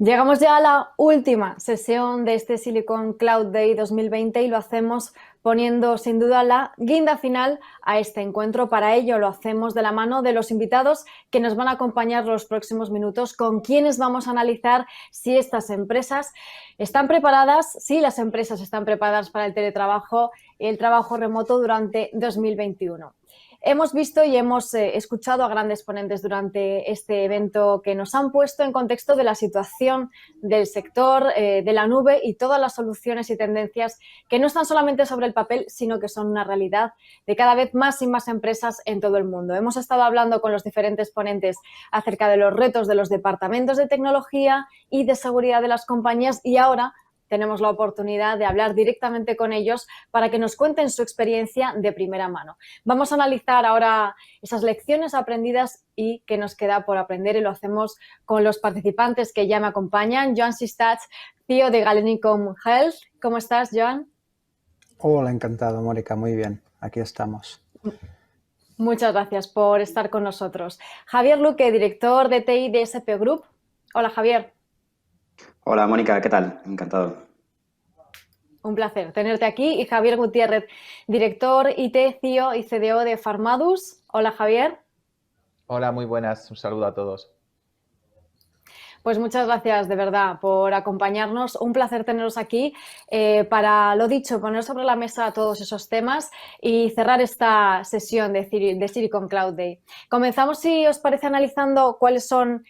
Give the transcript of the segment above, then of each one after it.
Llegamos ya a la última sesión de este Silicon Cloud Day 2020 y lo hacemos poniendo sin duda la guinda final a este encuentro. Para ello lo hacemos de la mano de los invitados que nos van a acompañar los próximos minutos, con quienes vamos a analizar si estas empresas están preparadas, si las empresas están preparadas para el teletrabajo y el trabajo remoto durante 2021. Hemos visto y hemos escuchado a grandes ponentes durante este evento que nos han puesto en contexto de la situación del sector, de la nube y todas las soluciones y tendencias que no están solamente sobre el papel, sino que son una realidad de cada vez más y más empresas en todo el mundo. Hemos estado hablando con los diferentes ponentes acerca de los retos de los departamentos de tecnología y de seguridad de las compañías y ahora tenemos la oportunidad de hablar directamente con ellos para que nos cuenten su experiencia de primera mano. Vamos a analizar ahora esas lecciones aprendidas y qué nos queda por aprender y lo hacemos con los participantes que ya me acompañan. Joan Sistach, CEO de Galenicom Health. ¿Cómo estás, Joan? Hola, encantado, Mónica. Muy bien, aquí estamos. Muchas gracias por estar con nosotros. Javier Luque, director de TI de SP Group. Hola, Javier. Hola, Mónica, ¿qué tal? Encantado. Un placer tenerte aquí. Y Javier Gutiérrez, director IT, CIO y CDO de Pharmadus. Hola, Javier. Hola, muy buenas. Un saludo a todos. Pues muchas gracias de verdad por acompañarnos. Un placer teneros aquí para, lo dicho, poner sobre la mesa todos esos temas y cerrar esta sesión de Silicon Cloud Day. Comenzamos, si os parece, analizando cuáles son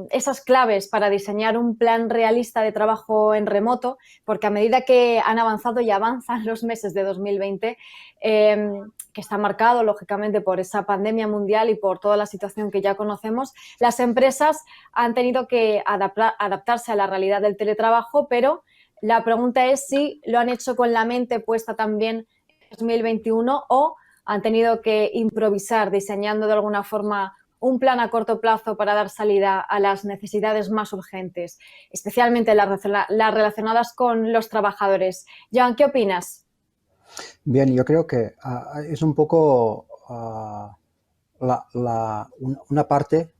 esas claves para diseñar un plan realista de trabajo en remoto, porque a medida que han avanzado y avanzan los meses de 2020, que está marcado, lógicamente, por esa pandemia mundial y por toda la situación que ya conocemos, las empresas han tenido que adaptarse a la realidad del teletrabajo, pero la pregunta es si lo han hecho con la mente puesta también en 2021 o han tenido que improvisar diseñando de alguna forma un plan a corto plazo para dar salida a las necesidades más urgentes, especialmente las relacionadas con los trabajadores. Joan, ¿qué opinas? Bien, yo creo que es un poco una parte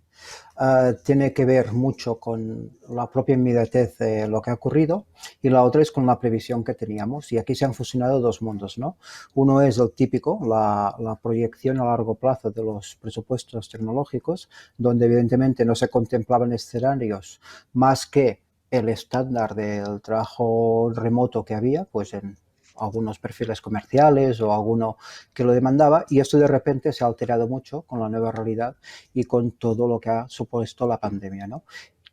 tiene que ver mucho con la propia inmediatez de lo que ha ocurrido y la otra es con la previsión que teníamos. Y aquí se han fusionado dos mundos, ¿no? Uno es el típico, la proyección a largo plazo de los presupuestos tecnológicos, donde evidentemente no se contemplaban escenarios más que el estándar del trabajo remoto que había, pues en algunos perfiles comerciales o alguno que lo demandaba, y esto de repente se ha alterado mucho con la nueva realidad y con todo lo que ha supuesto la pandemia, ¿no?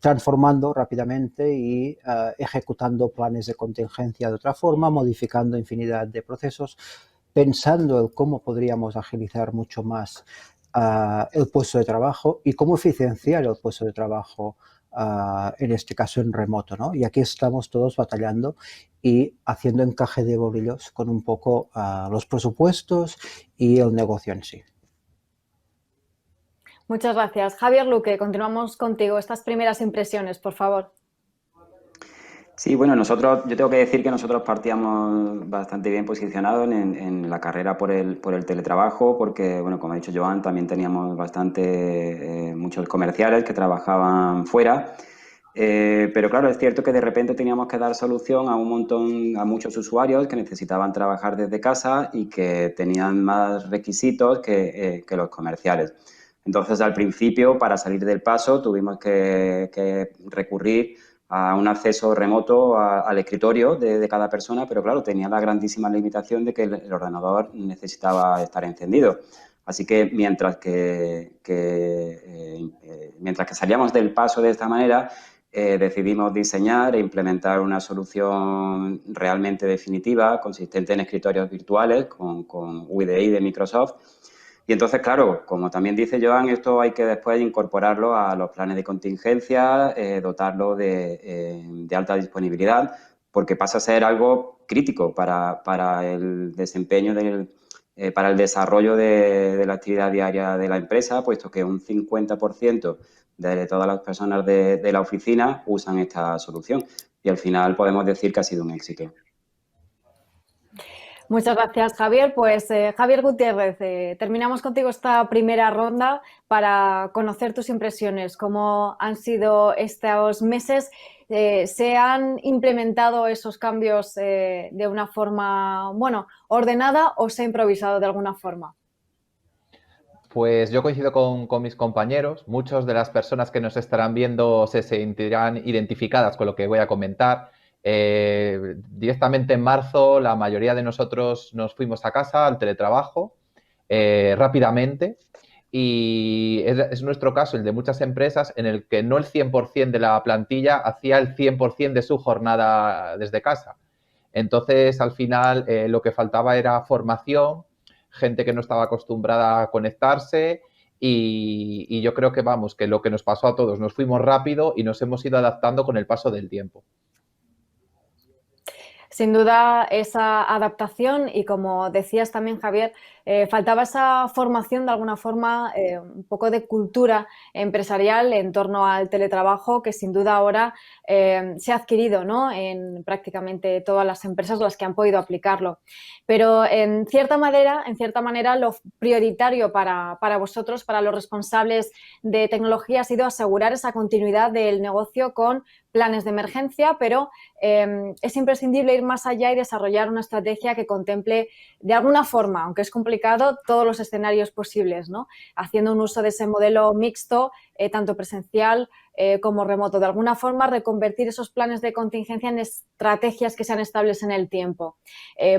Transformando rápidamente y ejecutando planes de contingencia de otra forma, modificando infinidad de procesos, pensando en cómo podríamos agilizar mucho más el puesto de trabajo y cómo eficienciar el puesto de trabajo, en este caso en remoto, ¿no? Y aquí estamos todos batallando y haciendo encaje de bolillos con un poco los presupuestos y el negocio en sí. Muchas gracias. Javier Luque, continuamos contigo. Estas primeras impresiones, por favor. Sí, bueno, yo tengo que decir que nosotros partíamos bastante bien posicionados en la carrera por el teletrabajo, porque, bueno, como ha dicho Joan, también teníamos muchos comerciales que trabajaban fuera. Pero claro, es cierto que de repente teníamos que dar solución a muchos usuarios que necesitaban trabajar desde casa y que tenían más requisitos que los comerciales. Entonces, al principio, para salir del paso, tuvimos que recurrir a un acceso remoto al escritorio de cada persona, pero claro, tenía la grandísima limitación de que el ordenador necesitaba estar encendido. Así que mientras que salíamos del paso de esta manera, decidimos diseñar e implementar una solución realmente definitiva, consistente en escritorios virtuales con VDI de Microsoft. Y entonces, claro, como también dice Joan, esto hay que después incorporarlo a los planes de contingencia, dotarlo de alta disponibilidad, porque pasa a ser algo crítico para el desempeño para el desarrollo de la actividad diaria de la empresa, puesto que un 50% de todas las personas de la oficina usan esta solución. Y al final podemos decir que ha sido un éxito. Muchas gracias, Javier. Pues Javier Gutiérrez, terminamos contigo esta primera ronda para conocer tus impresiones. ¿Cómo han sido estos meses? ¿Se han implementado esos cambios de una forma, bueno, ordenada o se ha improvisado de alguna forma? Pues yo coincido con mis compañeros. Muchas de las personas que nos estarán viendo se sentirán identificadas con lo que voy a comentar. Directamente en marzo, la mayoría de nosotros nos fuimos a casa al teletrabajo rápidamente. Y es nuestro caso, el de muchas empresas, en el que no el 100% de la plantilla hacía el 100% de su jornada desde casa. Entonces, al final, lo que faltaba era formación, gente que no estaba acostumbrada a conectarse y yo creo que, vamos, que lo que nos pasó a todos, nos fuimos rápido y nos hemos ido adaptando con el paso del tiempo. Sin duda, esa adaptación y, como decías también, Javier, faltaba esa formación de alguna forma, un poco de cultura empresarial en torno al teletrabajo que sin duda ahora se ha adquirido, ¿no?, en prácticamente todas las empresas las que han podido aplicarlo. Pero en cierta manera lo prioritario para vosotros, para los responsables de tecnología, ha sido asegurar esa continuidad del negocio con planes de emergencia, pero es imprescindible ir más allá y desarrollar una estrategia que contemple de alguna forma, aunque es complicado, todos los escenarios posibles, ¿no? Haciendo un uso de ese modelo mixto, tanto presencial como remoto. De alguna forma, reconvertir esos planes de contingencia en estrategias que sean estables en el tiempo,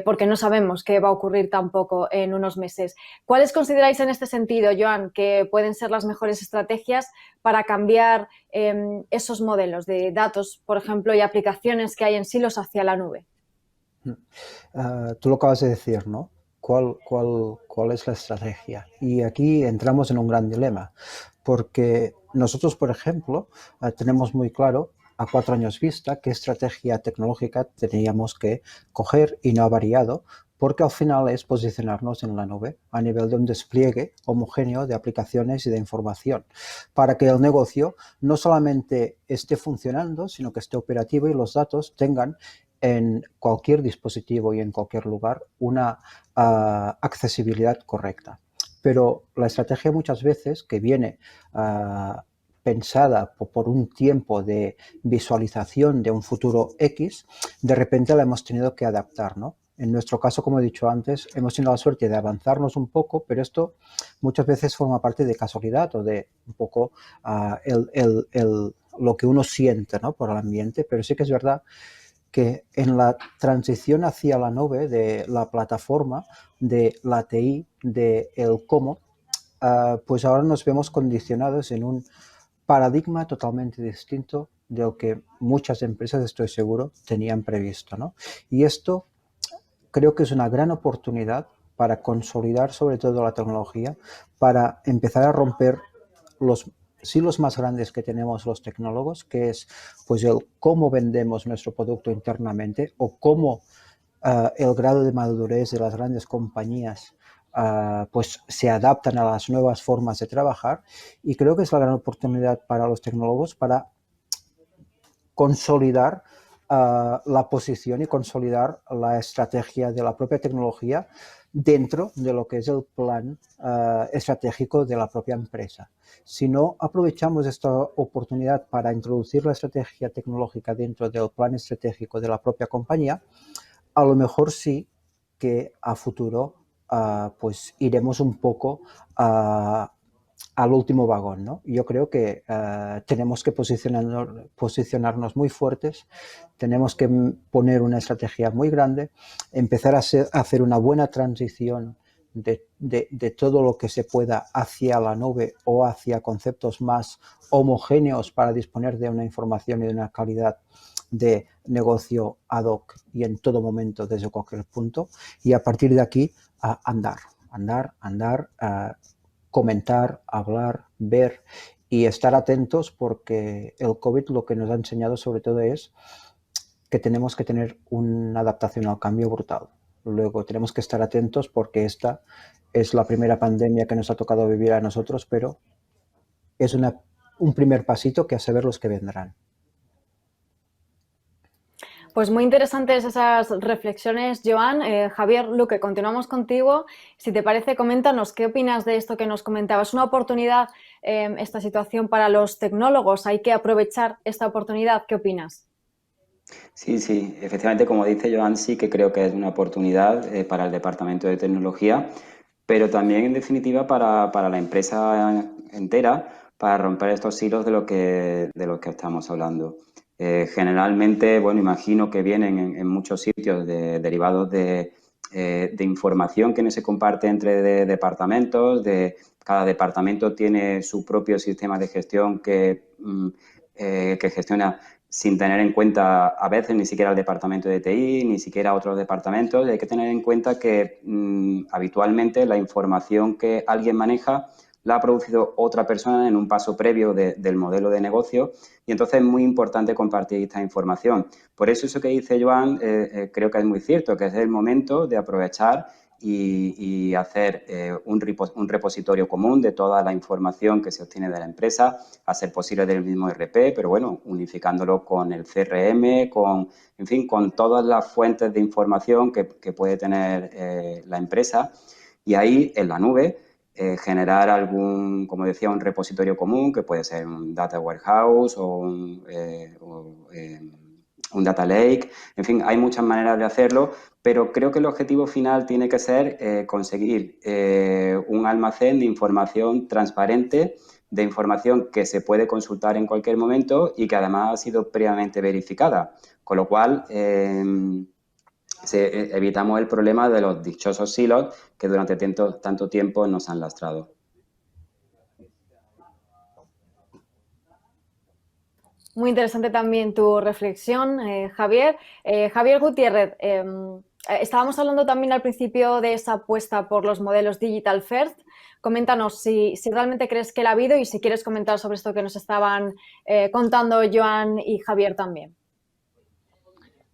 porque no sabemos qué va a ocurrir tampoco en unos meses. ¿Cuáles consideráis en este sentido, Joan, que pueden ser las mejores estrategias para cambiar esos modelos de datos, por ejemplo, y aplicaciones que hay en silos hacia la nube? Tú lo acabas de decir, ¿no? ¿Cuál es la estrategia? Y aquí entramos en un gran dilema, porque nosotros, por ejemplo, tenemos muy claro a 4 años vista qué estrategia tecnológica teníamos que coger y no ha variado, porque al final es posicionarnos en la nube a nivel de un despliegue homogéneo de aplicaciones y de información, para que el negocio no solamente esté funcionando, sino que esté operativo y los datos tengan en cualquier dispositivo y en cualquier lugar una accesibilidad correcta. Pero la estrategia muchas veces que viene pensada por un tiempo de visualización de un futuro X, de repente la hemos tenido que adaptar, ¿no? En nuestro caso, como he dicho antes, hemos tenido la suerte de avanzarnos un poco, pero esto muchas veces forma parte de casualidad o de un poco lo que uno siente, ¿no?, por el ambiente, pero sí que es verdad que en la transición hacia la nube de la plataforma, de la TI, de el cómo, pues ahora nos vemos condicionados en un paradigma totalmente distinto de lo que muchas empresas, estoy seguro, tenían previsto, ¿no? Y esto creo que es una gran oportunidad para consolidar sobre todo la tecnología, para empezar a romper los silos más grandes que tenemos los tecnólogos, que es pues el cómo vendemos nuestro producto internamente o cómo el grado de madurez de las grandes compañías pues se adaptan a las nuevas formas de trabajar, y creo que es la gran oportunidad para los tecnólogos para consolidar la posición y consolidar la estrategia de la propia tecnología dentro de lo que es el plan estratégico de la propia empresa. Si no aprovechamos esta oportunidad para introducir la estrategia tecnológica dentro del plan estratégico de la propia compañía, a lo mejor sí que a futuro pues iremos un poco al último vagón, ¿no? Yo creo que tenemos que posicionarnos muy fuertes, tenemos que poner una estrategia muy grande, empezar a hacer una buena transición de todo lo que se pueda hacia la nube o hacia conceptos más homogéneos para disponer de una información y de una calidad de negocio ad hoc y en todo momento desde cualquier punto, y a partir de aquí andar, comentar, hablar, ver y estar atentos, porque el COVID lo que nos ha enseñado sobre todo es que tenemos que tener una adaptación al cambio brutal. Luego tenemos que estar atentos porque esta es la primera pandemia que nos ha tocado vivir a nosotros, pero es un primer pasito que a saber los que vendrán. Pues muy interesantes esas reflexiones, Joan. Javier, Luque, continuamos contigo. Si te parece, coméntanos qué opinas de esto que nos comentabas. ¿Es una oportunidad esta situación para los tecnólogos? ¿Hay que aprovechar esta oportunidad? ¿Qué opinas? Sí, sí, efectivamente, como dice Joan, sí que creo que es una oportunidad para el Departamento de Tecnología, pero también, en definitiva, para la empresa entera, para romper estos hilos de lo que estamos hablando. Generalmente, bueno, imagino que vienen en muchos sitios derivados de información que no se comparte entre departamentos, cada departamento tiene su propio sistema de gestión que gestiona sin tener en cuenta a veces ni siquiera el departamento de TI, ni siquiera otros departamentos. Hay que tener en cuenta que habitualmente la información que alguien maneja la ha producido otra persona en un paso previo del modelo de negocio y entonces es muy importante compartir esta información. Por eso que dice Joan creo que es muy cierto, que es el momento de aprovechar y hacer un repositorio común de toda la información que se obtiene de la empresa, a ser posible del mismo RP, pero bueno, unificándolo con el CRM, en fin, con todas las fuentes de información que puede tener la empresa y ahí en la nube generar como decía, un repositorio común que puede ser un data warehouse o un data lake. En fin, hay muchas maneras de hacerlo, pero creo que el objetivo final tiene que ser conseguir un almacén de información transparente, de información que se puede consultar en cualquier momento y que además ha sido previamente verificada, con lo cual evitamos el problema de los dichosos silos que durante tanto tiempo nos han lastrado. Muy interesante también tu reflexión, Javier. Javier Gutiérrez, estábamos hablando también al principio de esa apuesta por los modelos Digital First. Coméntanos si realmente crees que la ha habido y si quieres comentar sobre esto que nos estaban contando Joan y Javier también.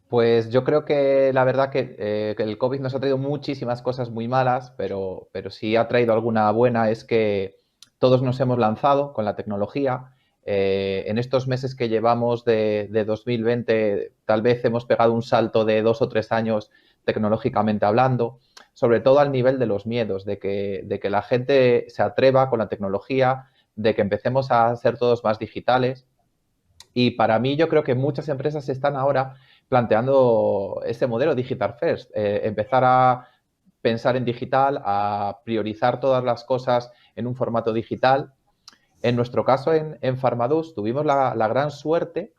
Pues yo creo que la verdad que el COVID nos ha traído muchísimas cosas muy malas, pero sí ha traído alguna buena, es que todos nos hemos lanzado con la tecnología. En estos meses que llevamos de 2020, tal vez hemos pegado un salto de 2 o 3 años tecnológicamente hablando, sobre todo al nivel de los miedos, de que la gente se atreva con la tecnología, de que empecemos a ser todos más digitales. Y para mí yo creo que muchas empresas están ahora planteando ese modelo Digital First, empezar a pensar en digital, a priorizar todas las cosas en un formato digital. En nuestro caso, en Farmadus, tuvimos la gran suerte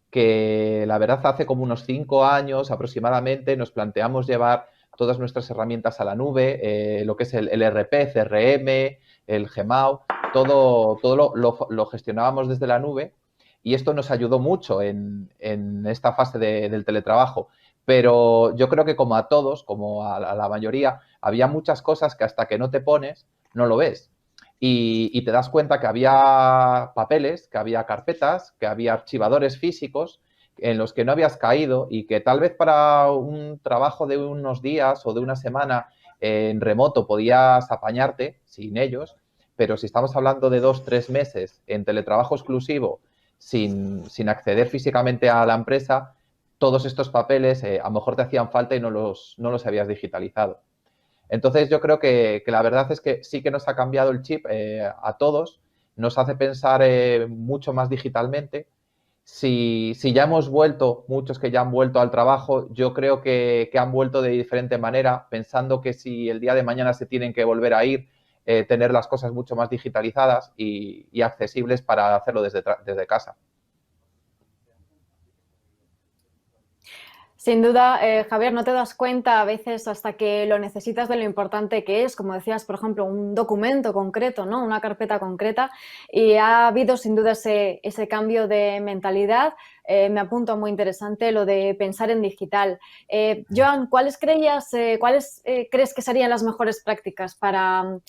que, la verdad, hace como unos 5 años aproximadamente nos planteamos llevar todas nuestras herramientas a la nube, lo que es el RP, CRM, el Gmao, todo lo gestionábamos desde la nube. Y esto nos ayudó mucho en esta fase del teletrabajo. Pero yo creo que como a todos, como a la mayoría, había muchas cosas que hasta que no te pones, no lo ves. Y te das cuenta que había papeles, que había carpetas, que había archivadores físicos en los que no habías caído y que tal vez para un trabajo de unos días o de una semana en remoto podías apañarte sin ellos, pero si estamos hablando de 2 o 3 meses en teletrabajo exclusivo, sin acceder físicamente a la empresa, todos estos papeles a lo mejor te hacían falta y no los habías digitalizado. Entonces yo creo que la verdad es que sí que nos ha cambiado el chip a todos, nos hace pensar mucho más digitalmente. Si ya hemos vuelto, muchos que ya han vuelto al trabajo, yo creo que han vuelto de diferente manera, pensando que si el día de mañana se tienen que volver a ir, tener las cosas mucho más digitalizadas y accesibles para hacerlo desde casa. Sin duda, Javier, no te das cuenta a veces hasta que lo necesitas de lo importante que es, como decías, por ejemplo, un documento concreto, ¿no? Una carpeta concreta, y ha habido sin duda ese cambio de mentalidad. Me apunto muy interesante lo de pensar en digital. Joan, ¿cuáles crees que serían las mejores prácticas para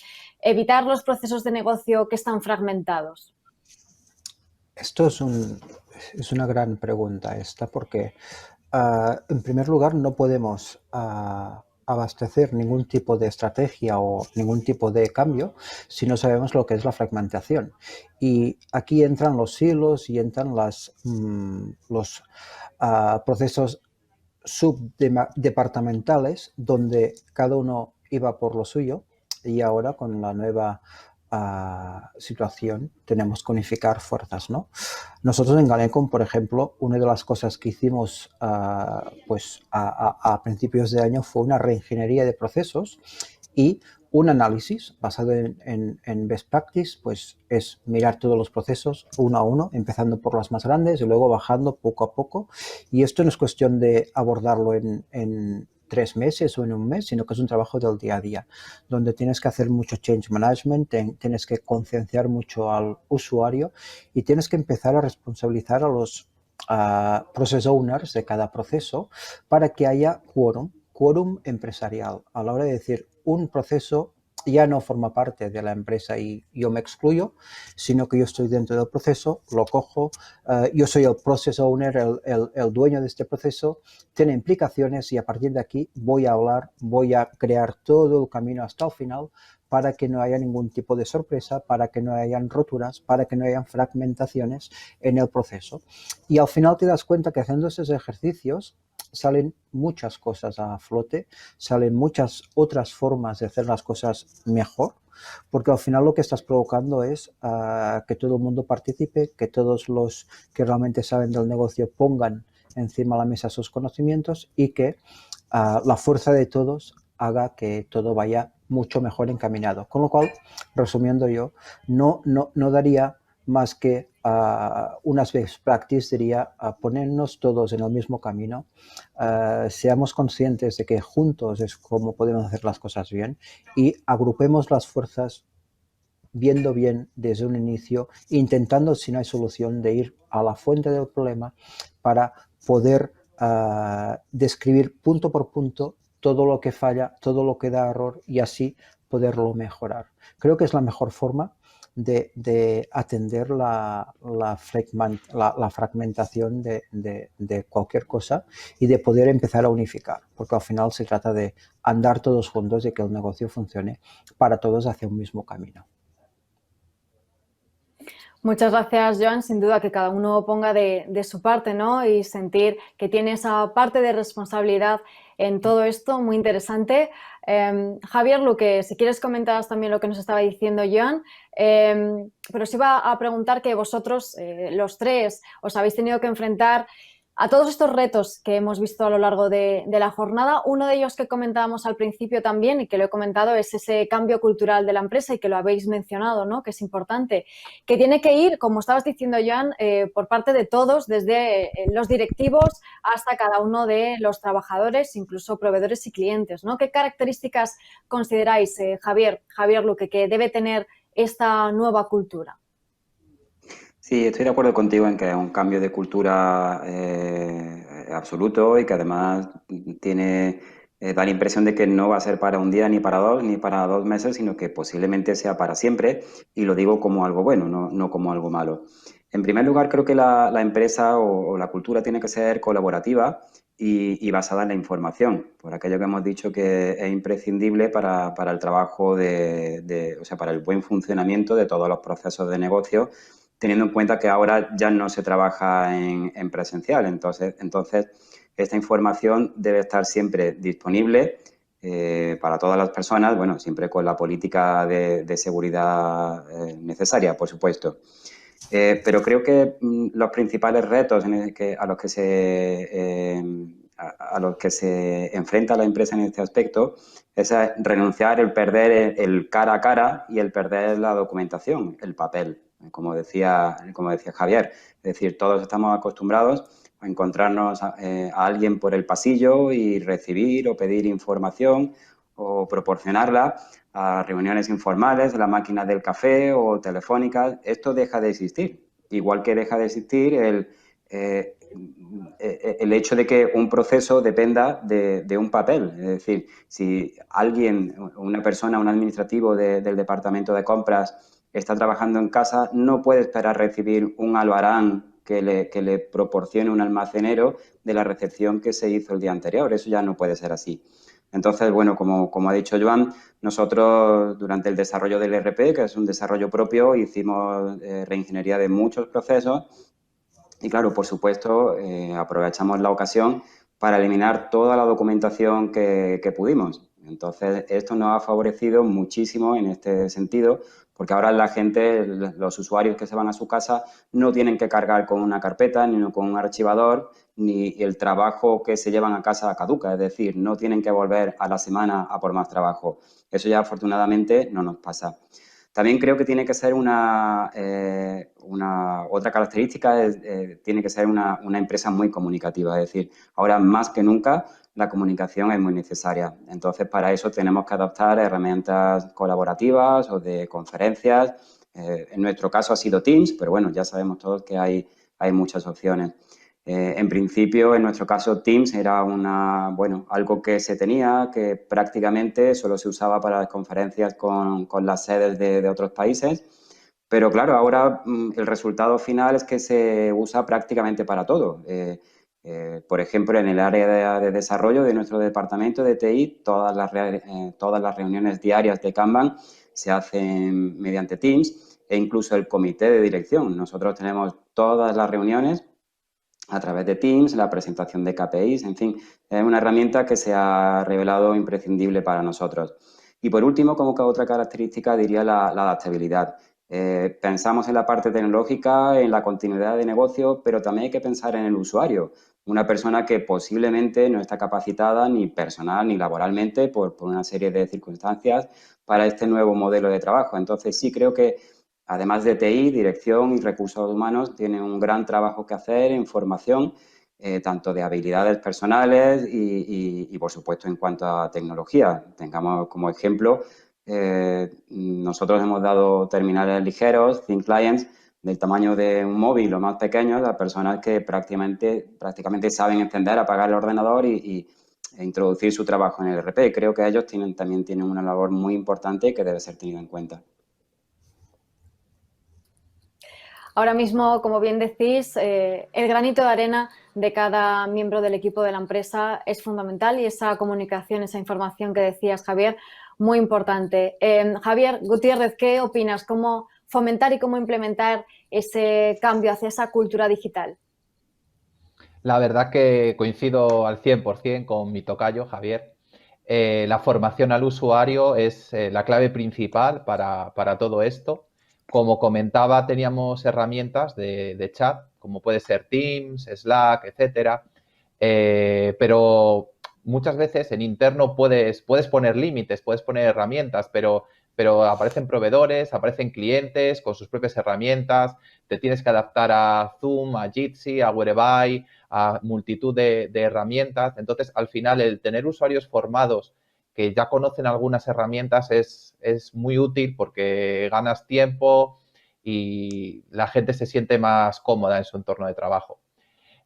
evitar los procesos de negocio que están fragmentados? Esto es una gran pregunta esta, porque en primer lugar no podemos abastecer ningún tipo de estrategia o ningún tipo de cambio si no sabemos lo que es la fragmentación. Y aquí entran los silos y entran los procesos subdepartamentales donde cada uno iba por lo suyo, y ahora con la nueva situación tenemos que unificar fuerzas, ¿no? Nosotros en Galecom, por ejemplo, una de las cosas que hicimos pues a principios de año fue una reingeniería de procesos y un análisis basado en best practice, pues es mirar todos los procesos uno a uno, empezando por los más grandes y luego bajando poco a poco. Y esto no es cuestión de abordarlo en 3 meses o en un mes, sino que es un trabajo del día a día, donde tienes que hacer mucho change management, tienes que concienciar mucho al usuario y tienes que empezar a responsabilizar a los process owners de cada proceso para que haya quórum empresarial. A la hora de decir, un proceso ya no forma parte de la empresa y yo me excluyo, sino que yo estoy dentro del proceso, lo cojo, yo soy el process owner, el dueño de este proceso, tiene implicaciones y a partir de aquí voy a hablar, voy a crear todo el camino hasta el final para que no haya ningún tipo de sorpresa, para que no hayan roturas, para que no hayan fragmentaciones en el proceso. Y al final te das cuenta que haciendo esos ejercicios salen muchas cosas a flote, salen muchas otras formas de hacer las cosas mejor, porque al final lo que estás provocando es que todo el mundo participe, que todos los que realmente saben del negocio pongan encima de la mesa sus conocimientos y que la fuerza de todos haga que todo vaya mucho mejor encaminado. Con lo cual, resumiendo yo, no daría más que unas best practices, diría ponernos todos en el mismo camino, seamos conscientes de que juntos es como podemos hacer las cosas bien y agrupemos las fuerzas viendo bien desde un inicio, intentando, si no hay solución, de ir a la fuente del problema para poder describir punto por punto todo lo que falla, todo lo que da error y así poderlo mejorar. Creo que es la mejor forma de atender la fragmentación de cualquier cosa y de poder empezar a unificar, porque al final se trata de andar todos juntos y que el negocio funcione para todos hacia un mismo camino. Muchas gracias, Joan. Sin duda que cada uno ponga de su parte, ¿no? Y sentir que tiene esa parte de responsabilidad en todo esto, muy interesante. Javier, Luque, si quieres comentar también lo que nos estaba diciendo Joan, pero os iba a preguntar que vosotros, los tres, os habéis tenido que enfrentar a todos estos retos que hemos visto a lo largo de la jornada. Uno de ellos que comentábamos al principio también y que lo he comentado es ese cambio cultural de la empresa y que lo habéis mencionado, ¿no? Que es importante, que tiene que ir, como estabas diciendo, Joan, por parte de todos, desde los directivos hasta cada uno de los trabajadores, incluso proveedores y clientes, ¿no? ¿Qué características consideráis, Javier Luque, que debe tener esta nueva cultura? Sí, estoy de acuerdo contigo en que es un cambio de cultura absoluto y que además da la impresión de que no va a ser para un día, ni para dos, ni para 2 meses, sino que posiblemente sea para siempre, y lo digo como algo bueno, no como algo malo. En primer lugar, creo que la empresa o la cultura tiene que ser colaborativa y basada en la información, por aquello que hemos dicho que es imprescindible para el trabajo o sea, para el buen funcionamiento de todos los procesos de negocio, teniendo en cuenta que ahora ya no se trabaja en presencial. Entonces, esta información debe estar siempre disponible para todas las personas, bueno, siempre con la política de seguridad necesaria, por supuesto. Pero creo que los principales retos a los que se enfrenta la empresa en este aspecto es renunciar, el perder el cara a cara y el perder la documentación, el papel, como decía Javier. Es decir, todos estamos acostumbrados a encontrarnos a alguien por el pasillo y recibir o pedir información o proporcionarla a reuniones informales, la máquina del café o telefónicas. Esto deja de existir, igual que deja de existir el hecho de que un proceso dependa de un papel. Es decir, si alguien, una persona, un administrativo del departamento de compras está trabajando en casa, no puede esperar recibir un albarán que le proporcione un almacenero de la recepción que se hizo el día anterior. Eso ya no puede ser así. Entonces, bueno, como ha dicho Joan, nosotros durante el desarrollo del ERP, que es un desarrollo propio, hicimos reingeniería de muchos procesos y, claro, por supuesto, aprovechamos la ocasión para eliminar toda la documentación que pudimos. Entonces, esto nos ha favorecido muchísimo en este sentido, porque ahora la gente, los usuarios que se van a su casa, no tienen que cargar con una carpeta ni con un archivador, ni el trabajo que se llevan a casa caduca, es decir, no tienen que volver a la semana a por más trabajo. Eso ya afortunadamente no nos pasa. También creo que tiene que ser otra característica, tiene que ser una empresa muy comunicativa, es decir, ahora más que nunca la comunicación es muy necesaria. Entonces, para eso tenemos que adoptar herramientas colaborativas o de conferencias. En nuestro caso ha sido Teams, pero bueno, ya sabemos todos que hay muchas opciones. En principio, en nuestro caso, Teams era algo que se tenía, que prácticamente solo se usaba para las conferencias con las sedes de otros países. Pero claro, ahora el resultado final es que se usa prácticamente para todo. Por ejemplo, en el área de desarrollo de nuestro departamento de TI, todas las reuniones diarias de Kanban se hacen mediante Teams e incluso el comité de dirección. Nosotros tenemos todas las reuniones a través de Teams, la presentación de KPIs, en fin, es una herramienta que se ha revelado imprescindible para nosotros. Y por último, como que otra característica, diría la adaptabilidad. Pensamos en la parte tecnológica, en la continuidad de negocio, pero también hay que pensar en el usuario. Una persona que posiblemente no está capacitada ni personal ni laboralmente por una serie de circunstancias para este nuevo modelo de trabajo. Entonces, sí creo que además de TI, dirección y recursos humanos, tienen un gran trabajo que hacer en formación, tanto de habilidades personales y, por supuesto, en cuanto a tecnología. Tengamos como ejemplo, nosotros hemos dado terminales ligeros, thin clients, del tamaño de un móvil o más pequeños a personas que prácticamente saben encender, apagar el ordenador e introducir su trabajo en el ERP. Creo que ellos también tienen una labor muy importante que debe ser tenida en cuenta. Ahora mismo, como bien decís, el granito de arena de cada miembro del equipo de la empresa es fundamental y esa comunicación, esa información que decías, Javier, muy importante. Javier Gutiérrez, ¿qué opinas? ¿Cómo fomentar y cómo implementar ese cambio hacia esa cultura digital? La verdad que coincido al 100% con mi tocayo, Javier. La formación al usuario es la clave principal para todo esto. Como comentaba, teníamos herramientas de chat, como puede ser Teams, Slack, etcétera. Pero muchas veces en interno puedes poner límites, puedes poner herramientas, pero aparecen proveedores, aparecen clientes con sus propias herramientas, te tienes que adaptar a Zoom, a Jitsi, a Whereby, a multitud de herramientas. Entonces, al final, el tener usuarios formados que ya conocen algunas herramientas es muy útil porque ganas tiempo y la gente se siente más cómoda en su entorno de trabajo.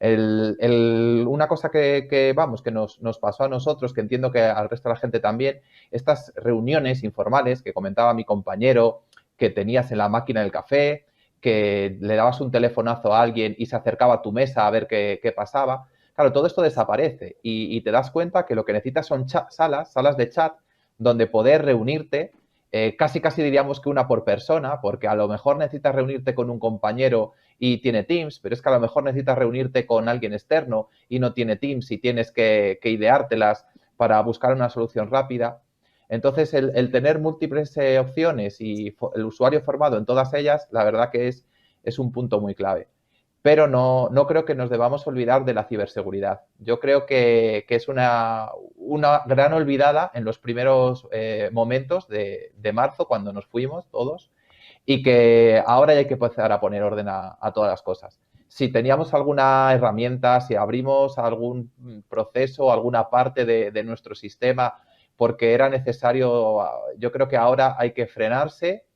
Una cosa que nos pasó a nosotros, que entiendo que al resto de la gente también, estas reuniones informales que comentaba mi compañero, que tenías en la máquina del café, que le dabas un telefonazo a alguien y se acercaba a tu mesa a ver qué pasaba. Claro, todo esto desaparece y te das cuenta que lo que necesitas son salas de chat donde poder reunirte, casi diríamos que una por persona, porque a lo mejor necesitas reunirte con un compañero y tiene Teams, pero es que a lo mejor necesitas reunirte con alguien externo y no tiene Teams y tienes que ideártelas para buscar una solución rápida. Entonces, el tener múltiples opciones y el usuario formado en todas ellas, la verdad que es un punto muy clave. Pero no creo que nos debamos olvidar de la ciberseguridad. Yo creo que es una gran olvidada en los primeros momentos de marzo, cuando nos fuimos todos, y que ahora hay que empezar a poner orden a todas las cosas. Si teníamos alguna herramienta, si abrimos algún proceso, alguna parte de nuestro sistema, porque era necesario, yo creo que ahora hay que frenarse,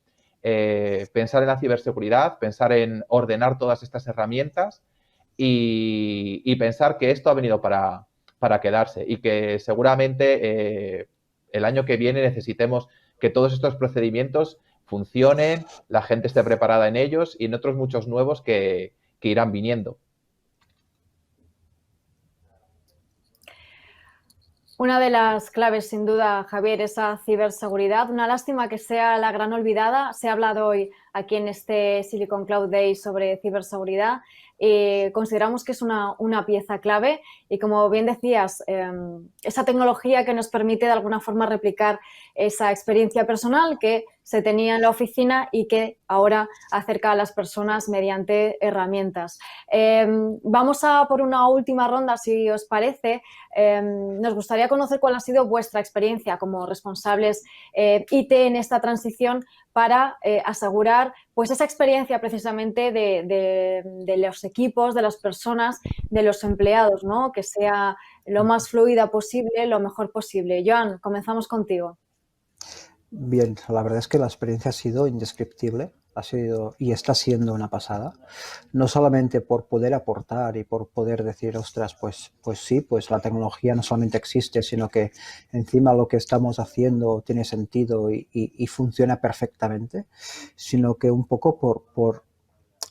pensar en la ciberseguridad, pensar en ordenar todas estas herramientas y pensar que esto ha venido para quedarse y que seguramente el año que viene necesitemos que todos estos procedimientos funcionen, la gente esté preparada en ellos y en otros muchos nuevos que irán viniendo. Una de las claves, sin duda, Javier, esa ciberseguridad. Una lástima que sea la gran olvidada. Se ha hablado hoy aquí en este Silicon Cloud Day sobre ciberseguridad. consideramos que es una pieza clave y, como bien decías, esa tecnología que nos permite de alguna forma replicar esa experiencia personal que se tenía en la oficina y que ahora acerca a las personas mediante herramientas. Vamos a por una última ronda, si os parece. Nos gustaría conocer cuál ha sido vuestra experiencia como responsables IT en esta transición para asegurar pues esa experiencia precisamente de los equipos, de las personas, de los empleados, ¿no? Que sea lo más fluida posible, lo mejor posible. Joan, comenzamos contigo. Bien, la verdad es que la experiencia ha sido indescriptible, ha sido y está siendo una pasada, no solamente por poder aportar y por poder decir, ostras, pues sí, pues la tecnología no solamente existe, sino que encima lo que estamos haciendo tiene sentido y funciona perfectamente, sino que un poco por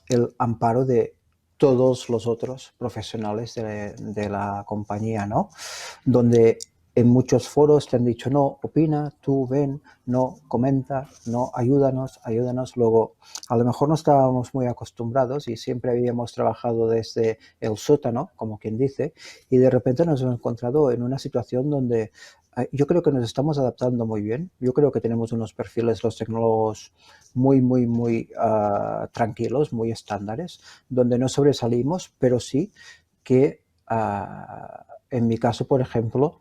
el amparo de todos los otros profesionales de la compañía, ¿no? Donde en muchos foros te han dicho, no, opina, tú ven, no, comenta, no, ayúdanos. Luego, a lo mejor no estábamos muy acostumbrados y siempre habíamos trabajado desde el sótano, como quien dice, y de repente nos hemos encontrado en una situación donde yo creo que nos estamos adaptando muy bien. Yo creo que tenemos unos perfiles, los tecnólogos, muy tranquilos, muy estándares, donde no sobresalimos, pero sí que en mi caso, por ejemplo,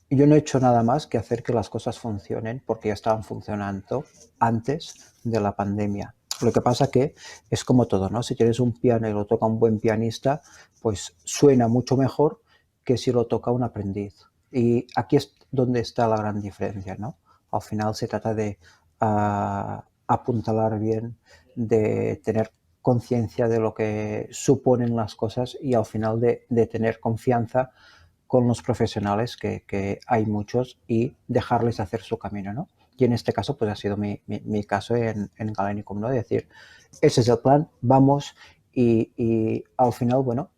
yo no he hecho nada más que hacer que las cosas funcionen porque ya estaban funcionando antes de la pandemia. Lo que pasa que es como todo, ¿no? Si tienes un piano y lo toca un buen pianista, pues suena mucho mejor que si lo toca un aprendiz. Y aquí es donde está la gran diferencia, ¿no? Al final se trata de apuntalar bien, de tener conciencia de lo que suponen las cosas y al final de tener confianza con los profesionales, que hay muchos, y dejarles hacer su camino, ¿no? Y en este caso, pues ha sido mi caso en Galenicum, ¿no? De decir, ese es el plan, vamos, y al final, bueno,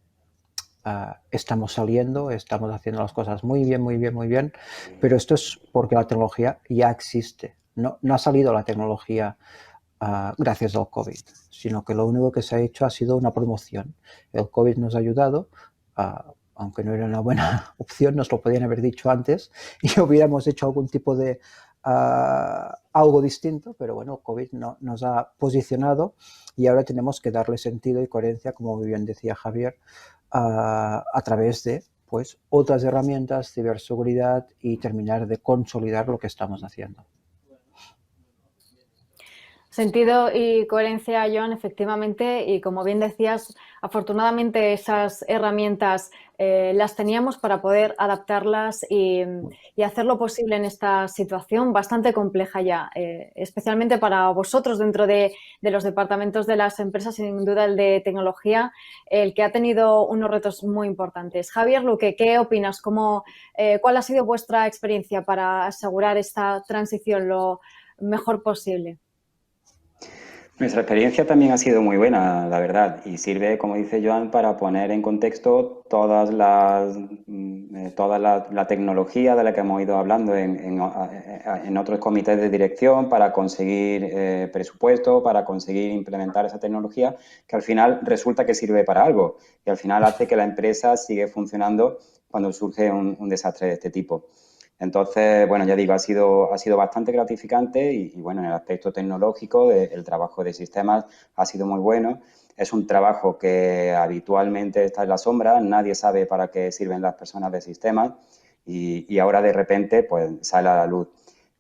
estamos saliendo, estamos haciendo las cosas muy bien, pero esto es porque la tecnología ya existe. No ha salido la tecnología gracias al COVID, sino que lo único que se ha hecho ha sido una promoción. El COVID nos ha ayudado, aunque no era una buena opción, nos lo podían haber dicho antes y hubiéramos hecho algún tipo de algo distinto, pero bueno, COVID nos ha posicionado y ahora tenemos que darle sentido y coherencia, como muy bien decía Javier, a través de pues otras herramientas, ciberseguridad, y terminar de consolidar lo que estamos haciendo. Sentido y coherencia, Joan, efectivamente, y como bien decías, afortunadamente esas herramientas las teníamos para poder adaptarlas y hacer lo posible en esta situación bastante compleja ya, especialmente para vosotros dentro de los departamentos de las empresas, sin duda el de tecnología, el que ha tenido unos retos muy importantes. Javier Luque, ¿qué opinas? ¿Cuál ha sido vuestra experiencia para asegurar esta transición lo mejor posible? Nuestra experiencia también ha sido muy buena, la verdad, y sirve, como dice Joan, para poner en contexto toda la tecnología de la que hemos ido hablando en otros comités de dirección para conseguir presupuesto, para conseguir implementar esa tecnología, que al final resulta que sirve para algo y al final hace que la empresa siga funcionando cuando surge un desastre de este tipo. Entonces, bueno, ya digo, ha sido bastante gratificante y bueno, en el aspecto tecnológico, el trabajo de sistemas ha sido muy bueno. Es un trabajo que habitualmente está en la sombra, nadie sabe para qué sirven las personas de sistemas y ahora de repente pues sale a la luz.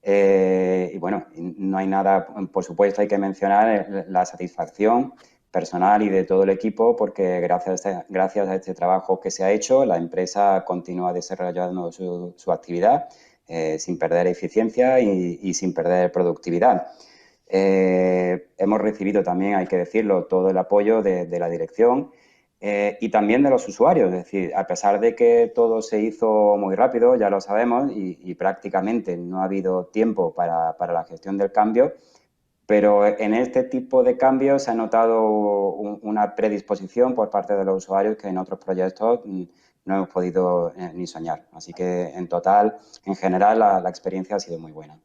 Y bueno, no hay nada, por supuesto hay que mencionar la satisfacción personal y de todo el equipo, porque gracias a este trabajo que se ha hecho, la empresa continúa desarrollando su actividad sin perder eficiencia y sin perder productividad. Hemos recibido también, hay que decirlo, todo el apoyo de la dirección y también de los usuarios. Es decir, a pesar de que todo se hizo muy rápido, ya lo sabemos, y prácticamente no ha habido tiempo para la gestión del cambio, pero en este tipo de cambios se ha notado una predisposición por parte de los usuarios que en otros proyectos no hemos podido ni soñar. Así que, en total, en general, la experiencia ha sido muy buena.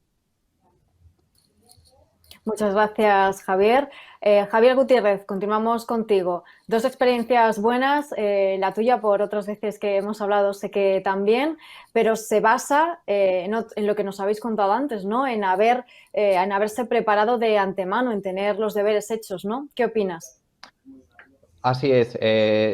Muchas gracias, Javier. Javier Gutiérrez, continuamos contigo. Dos experiencias buenas, la tuya por otras veces que hemos hablado sé que también, pero se basa en lo que nos habéis contado antes, ¿no? En haberse preparado de antemano, en tener los deberes hechos, ¿no? ¿Qué opinas? Así es,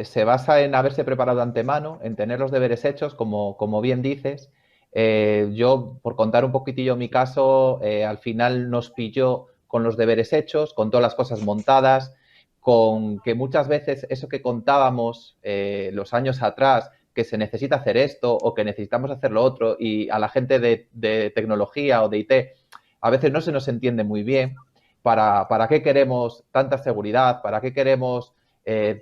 se basa en haberse preparado de antemano, en tener los deberes hechos, como bien dices. Yo, por contar un poquitillo mi caso, al final nos pilló con los deberes hechos, con todas las cosas montadas, con que muchas veces eso que contábamos los años atrás, que se necesita hacer esto o que necesitamos hacer lo otro, y a la gente de tecnología o de IT a veces no se nos entiende muy bien para qué queremos tanta seguridad, para qué queremos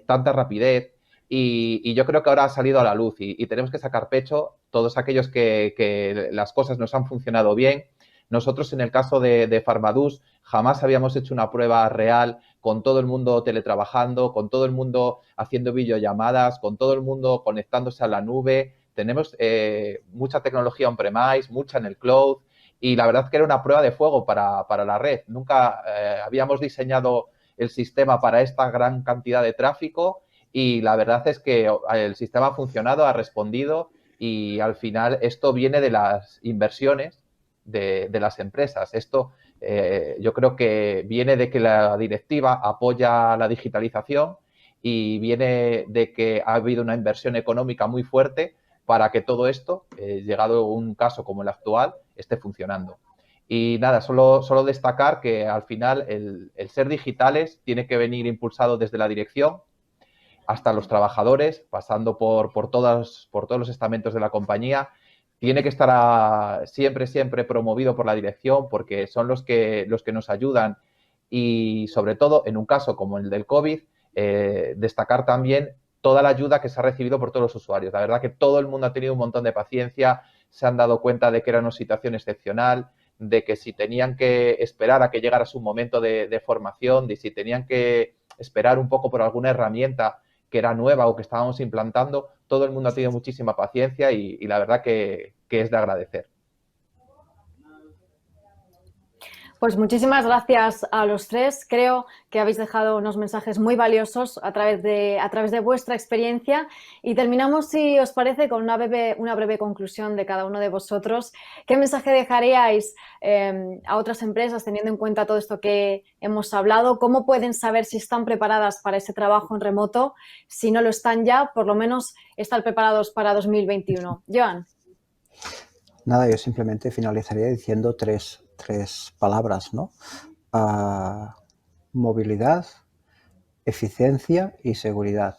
tanta rapidez. Y yo creo que ahora ha salido a la luz y tenemos que sacar pecho todos aquellos que las cosas nos han funcionado bien. Nosotros, en el caso de Farmadus, jamás habíamos hecho una prueba real con todo el mundo teletrabajando, con todo el mundo haciendo videollamadas, con todo el mundo conectándose a la nube. Tenemos mucha tecnología on-premise, mucha en el cloud, y la verdad es que era una prueba de fuego para la red. Nunca habíamos diseñado el sistema para esta gran cantidad de tráfico y la verdad es que el sistema ha funcionado, ha respondido y al final esto viene de las inversiones de las empresas. Esto yo creo que viene de que la directiva apoya la digitalización y viene de que ha habido una inversión económica muy fuerte para que todo esto, llegado un caso como el actual, esté funcionando. Y nada, solo destacar que al final el ser digitales tiene que venir impulsado desde la dirección hasta los trabajadores, pasando por todos los estamentos de la compañía. Tiene que estar siempre promovido por la dirección porque son los que nos ayudan y sobre todo en un caso como el del COVID, destacar también toda la ayuda que se ha recibido por todos los usuarios. La verdad que todo el mundo ha tenido un montón de paciencia, se han dado cuenta de que era una situación excepcional, de que si tenían que esperar a que llegara su momento de formación, de si tenían que esperar un poco por alguna herramienta que era nueva o que estábamos implantando, todo el mundo ha tenido muchísima paciencia y la verdad que es de agradecer. Pues muchísimas gracias a los tres. Creo que habéis dejado unos mensajes muy valiosos a través de vuestra experiencia y terminamos, si os parece, con una breve conclusión de cada uno de vosotros. ¿Qué mensaje dejaríais a otras empresas teniendo en cuenta todo esto que hemos hablado? ¿Cómo pueden saber si están preparadas para ese trabajo en remoto? Si no lo están ya, por lo menos estar preparados para 2021. Joan. Nada, yo simplemente finalizaría diciendo tres palabras, ¿no? Movilidad, eficiencia y seguridad.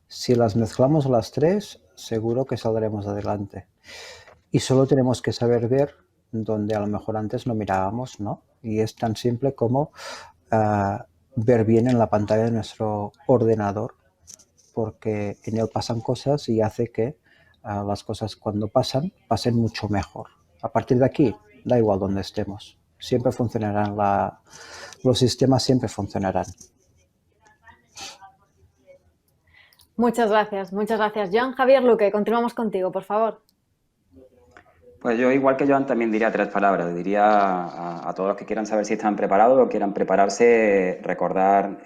Si las mezclamos las tres, seguro que saldremos adelante. Y solo tenemos que saber ver donde a lo mejor antes no mirábamos, ¿no? Y es tan simple como ver bien en la pantalla de nuestro ordenador, porque en él pasan cosas y hace que las cosas cuando pasen mucho mejor. A partir de aquí, da igual donde estemos, siempre funcionarán, los sistemas siempre funcionarán. Muchas gracias. Joan. Javier Luque, continuamos contigo, por favor. Pues yo, igual que Joan, también diría tres palabras. Diría a todos los que quieran saber si están preparados o quieran prepararse, recordar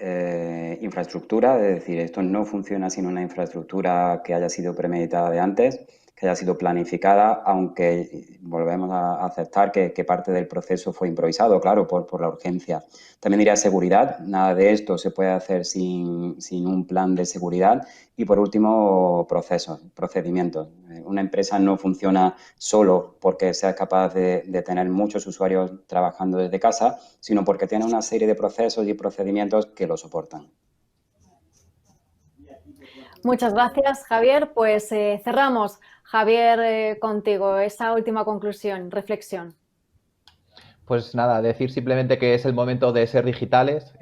infraestructura, es decir, esto no funciona sin una infraestructura que haya sido premeditada de antes, que haya sido planificada, aunque volvemos a aceptar que parte del proceso fue improvisado, claro, por la urgencia. También diría seguridad, nada de esto se puede hacer sin un plan de seguridad. Y por último, procedimientos. Una empresa no funciona solo porque sea capaz de tener muchos usuarios trabajando desde casa, sino porque tiene una serie de procesos y procedimientos que lo soportan. Muchas gracias, Javier. Pues cerramos, Javier, contigo esa última conclusión, reflexión. Pues nada, decir simplemente que es el momento de ser digitales,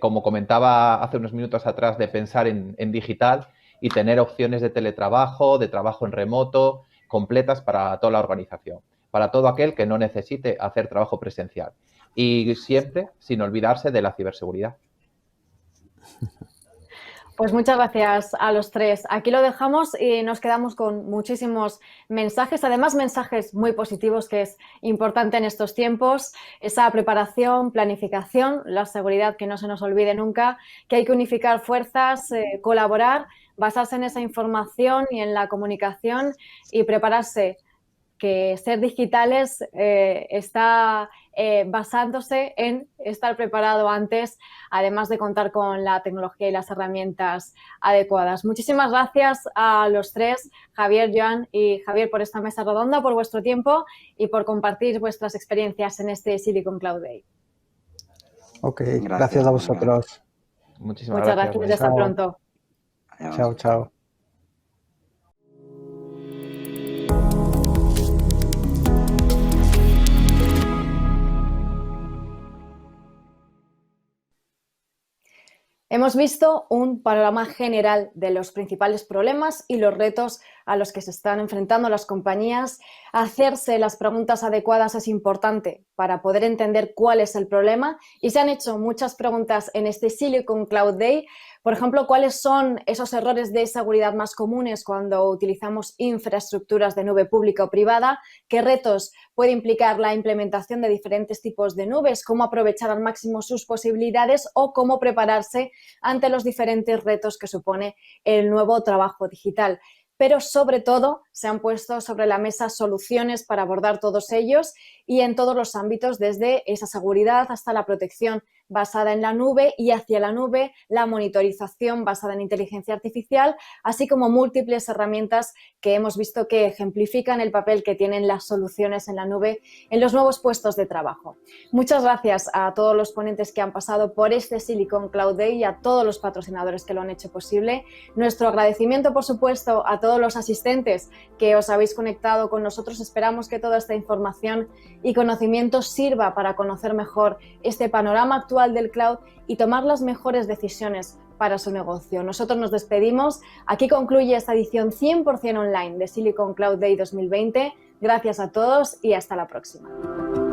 como comentaba hace unos minutos atrás, de pensar en digital y tener opciones de teletrabajo, de trabajo en remoto, completas para toda la organización, para todo aquel que no necesite hacer trabajo presencial. Y siempre sin olvidarse de la ciberseguridad. Pues muchas gracias a los tres. Aquí lo dejamos y nos quedamos con muchísimos mensajes, además mensajes muy positivos, que es importante en estos tiempos, esa preparación, planificación, la seguridad, que no se nos olvide nunca, que hay que unificar fuerzas, colaborar, basarse en esa información y en la comunicación y prepararse, que ser digitales está basándose en estar preparado antes, además de contar con la tecnología y las herramientas adecuadas. Muchísimas gracias a los tres, Javier, Joan y Javier, por esta mesa redonda, por vuestro tiempo y por compartir vuestras experiencias en este Silicon Cloud Day. Ok, gracias a vosotros. Muchísimas Muchas gracias. Hasta pronto. Chao, chao. Hemos visto un panorama general de los principales problemas y los retos a los que se están enfrentando las compañías. Hacerse las preguntas adecuadas es importante para poder entender cuál es el problema, y se han hecho muchas preguntas en este Silicon Cloud Day. Por ejemplo, ¿cuáles son esos errores de seguridad más comunes cuando utilizamos infraestructuras de nube pública o privada? ¿Qué retos puede implicar la implementación de diferentes tipos de nubes? ¿Cómo aprovechar al máximo sus posibilidades o cómo prepararse ante los diferentes retos que supone el nuevo trabajo digital? Pero sobre todo se han puesto sobre la mesa soluciones para abordar todos ellos y en todos los ámbitos, desde esa seguridad hasta la protección basada en la nube y hacia la nube, la monitorización basada en inteligencia artificial, así como múltiples herramientas que hemos visto que ejemplifican el papel que tienen las soluciones en la nube en los nuevos puestos de trabajo. Muchas gracias a todos los ponentes que han pasado por este Silicon Cloud Day y a todos los patrocinadores que lo han hecho posible. Nuestro agradecimiento, por supuesto, a todos los asistentes que os habéis conectado con nosotros. Esperamos que toda esta información y conocimiento sirva para conocer mejor este panorama actual del cloud y tomar las mejores decisiones para su negocio. Nosotros nos despedimos. Aquí concluye esta edición 100% online de Silicon Cloud Day 2020. Gracias a todos y hasta la próxima.